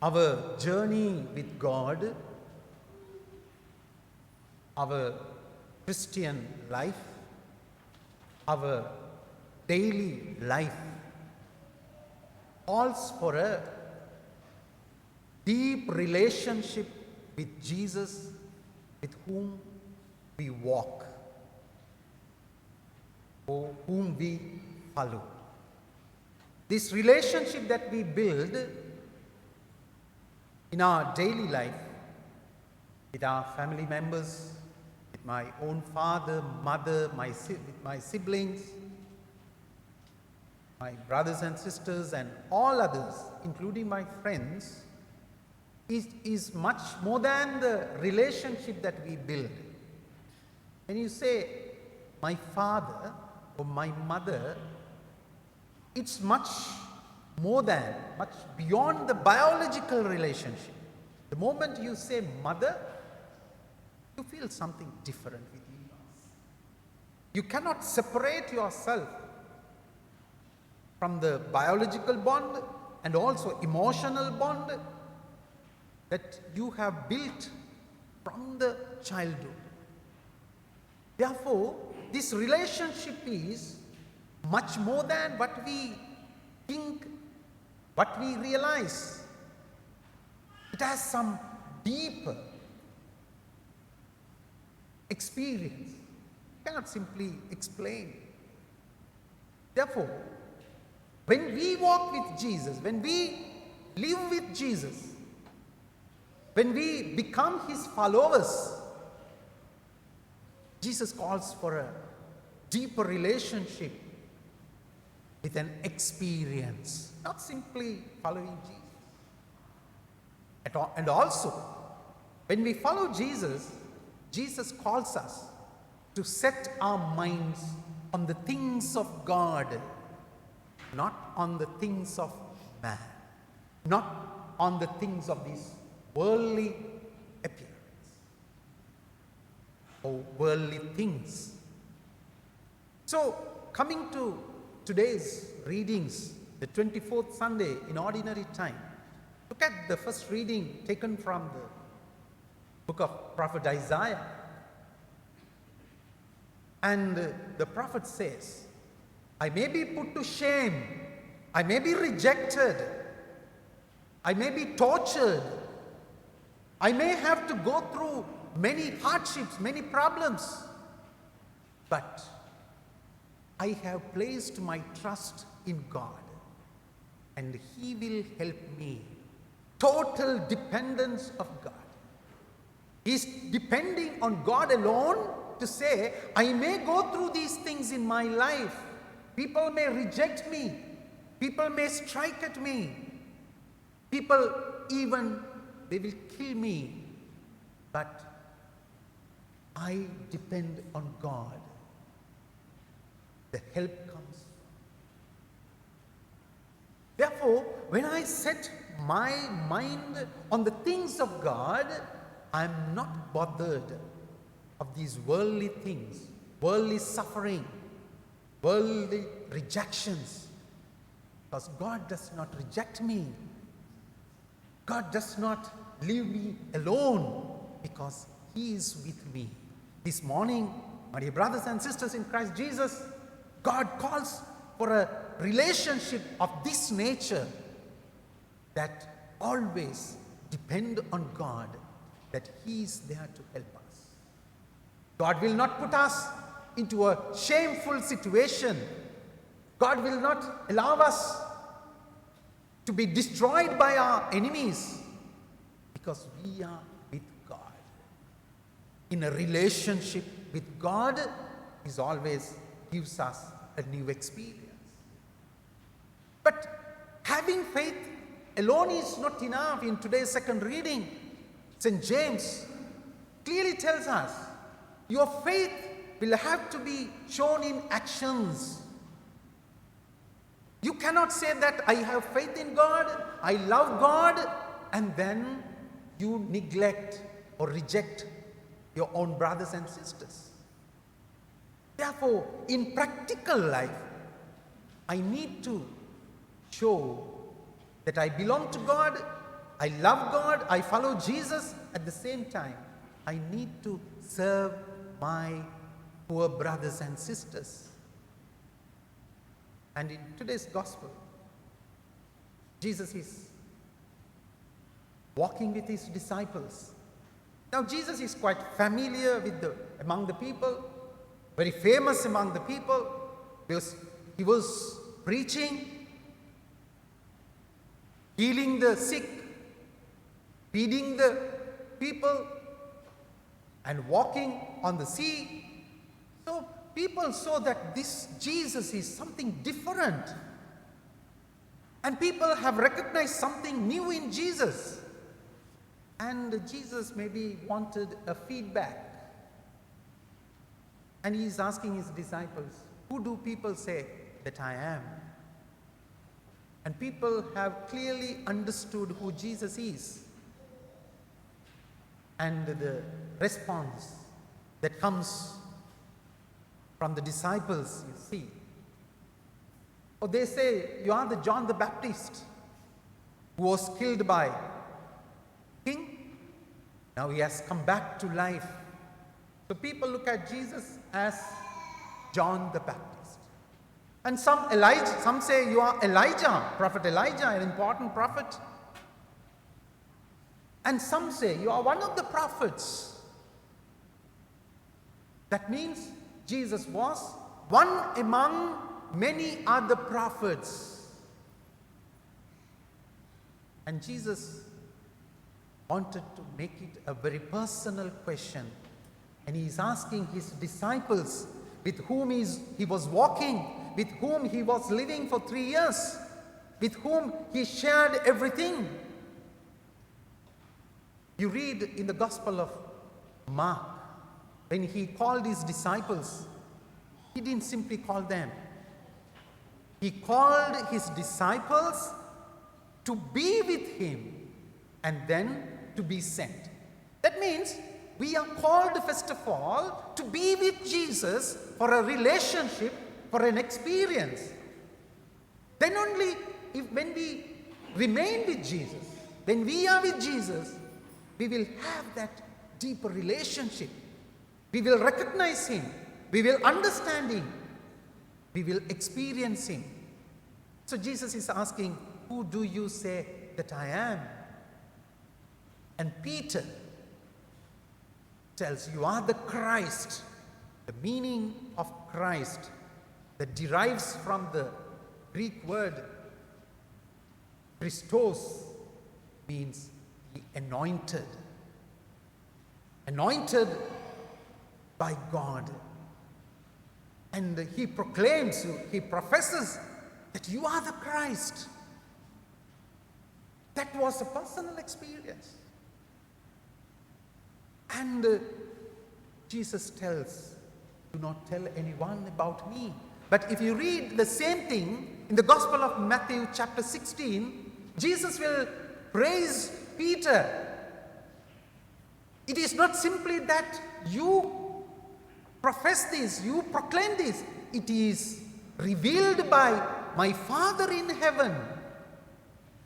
Our journey with God, our Christian life, our daily life calls for a deep relationship with Jesus, with whom we walk, or whom we follow. This relationship that we build in our daily life with our family members, with my own father, mother, with my siblings, my brothers and sisters, and all others, including my friends, is much more than the relationship that we build. When you say my father or my mother, it's much more than, much beyond the biological relationship. The moment you say mother, you feel something different with you. You cannot separate yourself from the biological bond and also emotional bond that you have built from the childhood. Therefore, this relationship is much more than what we think, what we realize. It has some deeper experience. You cannot simply explain. Therefore, when we walk with Jesus, when we live with Jesus, when we become his followers, Jesus calls for a deeper relationship with an experience, not simply following Jesus. And also, when we follow Jesus, Jesus calls us to set our minds on the things of God, not on the things of man, not on the things of this worldly appearance or worldly things. So, coming to today's readings, the 24th Sunday in Ordinary Time, look at the first reading taken from the book of Prophet Isaiah. And the prophet says, I may be put to shame, I may be rejected, I may be tortured, I may have to go through many hardships, many problems, but I have placed my trust in God, and he will help me. Total dependence of God. He's depending on God alone to say, I may go through these things in my life. People may reject me. People may strike at me. People even, they will kill me. But I depend on God. The help comes. Therefore, when I set my mind on the things of God, I am not bothered of these worldly things, worldly suffering, worldly rejections. Because God does not reject me. God does not leave me alone, because he is with me. This morning, my dear brothers and sisters in Christ Jesus, God calls for a relationship of this nature, that always depend on God, that he is there to help us. God will not put us into a shameful situation. God will not allow us to be destroyed by our enemies, because we are with God. In a relationship with God is always gives us a new experience. But having faith alone is not enough. In today's second reading, St. James clearly tells us, your faith will have to be shown in actions. You cannot say that I have faith in God, I love God, and then you neglect or reject your own brothers and sisters. Therefore, in practical life, I need to show that I belong to God I love God, I follow Jesus. At the same time, I need to serve my poor brothers and sisters. And in today's gospel, Jesus is walking with his disciples. Now, Jesus is quite familiar among the people, very famous among the people, because he was preaching, healing the sick, feeding the people, and walking on the sea. So people saw that this Jesus is something different. And people have recognized something new in Jesus. And Jesus maybe wanted a feedback. And he is asking his disciples, who do people say that I am? And people have clearly understood who Jesus is. And the response that comes from the disciples, you see. Or they say, you are the John the Baptist who was killed by king. Now he has come back to life. So people look at Jesus as John the Baptist. And some say you are Elijah, Prophet Elijah, an important prophet. And some say you are one of the prophets. That means Jesus was one among many other prophets. And Jesus wanted to make it a very personal question. And he is asking his disciples with whom he was walking, with whom he was living for 3 years, with whom he shared everything. You read in the Gospel of Mark, when he called his disciples, he didn't simply call them. He called his disciples to be with him and then to be sent. That means we are called first of all to be with Jesus for a relationship, for an experience. Then only when we remain with Jesus, when we are with Jesus, we will have that deeper relationship. We will recognize him. We will understand him. We will experience him. So Jesus is asking, who do you say that I am? And Peter tells, you are the Christ. The meaning of Christ that derives from the Greek word Christos means the anointed. Anointed by God. And he proclaims, he professes that you are the Christ. That was a personal experience. And Jesus tells, do not tell anyone about me. But if you read the same thing in the Gospel of Matthew chapter 16, Jesus will praise Peter. It is not simply that you profess this, you proclaim this. It is revealed by my Father in heaven.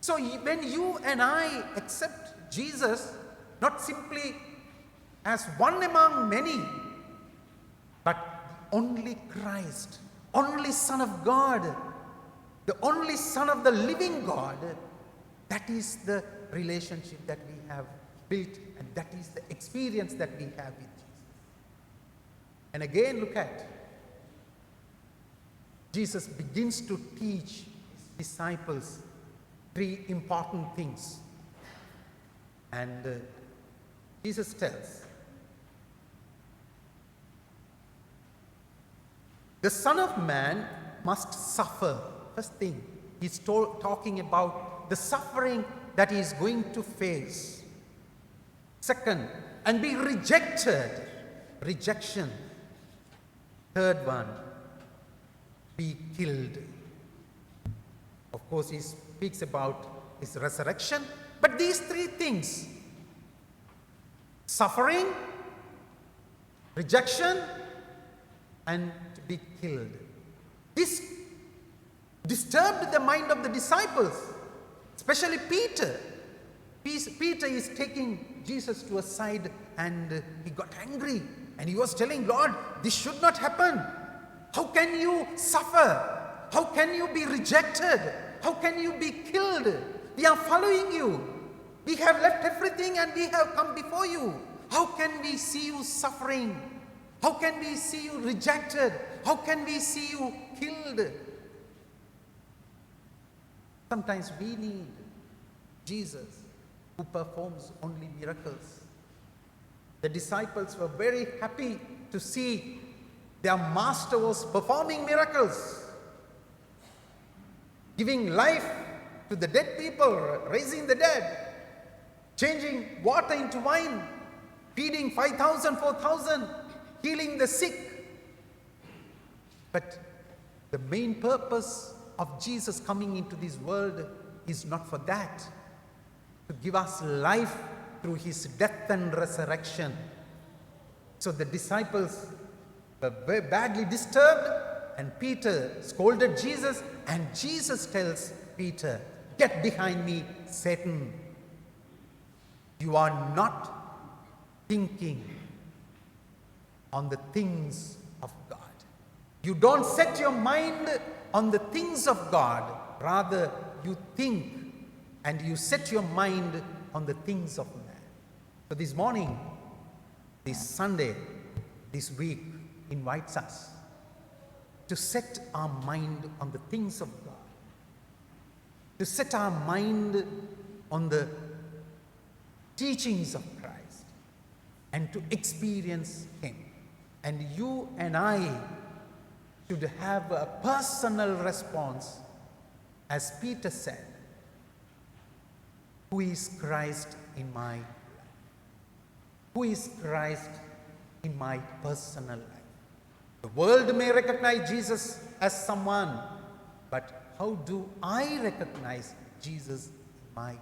So when you and I accept Jesus, not simply as one among many, but only Christ, only Son of God, the only Son of the living God, that is the relationship that we have built, and that is the experience that we have with Jesus. And again, look at, Jesus begins to teach his disciples 3 important things. And Jesus tells, the Son of Man must suffer. First thing, he's talking about the suffering that he is going to face. Second, and be rejected. Rejection. Third one, be killed. Of course, he speaks about his resurrection, but these 3 things, suffering, rejection, and to be killed. This disturbed the mind of the disciples, especially Peter. Peter is taking Jesus to a side and he got angry and he was telling, Lord, this should not happen. How can you suffer? How can you be rejected? How can you be killed? We are following you. We have left everything and we have come before you. How can we see you suffering? How can we see you rejected? How can we see you killed? Sometimes we need Jesus who performs only miracles. The disciples were very happy to see their master was performing miracles, giving life to the dead people, raising the dead, changing water into wine, feeding 5,000, 4,000, healing the sick. But the main purpose of Jesus coming into this world is not for that, to give us life through his death and resurrection. So the disciples were very badly disturbed, and Peter scolded Jesus, and Jesus tells Peter, "Get behind me, Satan. You are not thinking on the things of God. You don't set your mind on the things of God. Rather, you think and you set your mind on the things of man." So this morning, this Sunday, this week invites us to set our mind on the things of God, to set our mind on the teachings of Christ, and to experience him. And you and I should have a personal response, as Peter said, "Who is Christ in my life? Who is Christ in my personal life?" The world may recognize Jesus as someone, but how do I recognize Jesus in my life?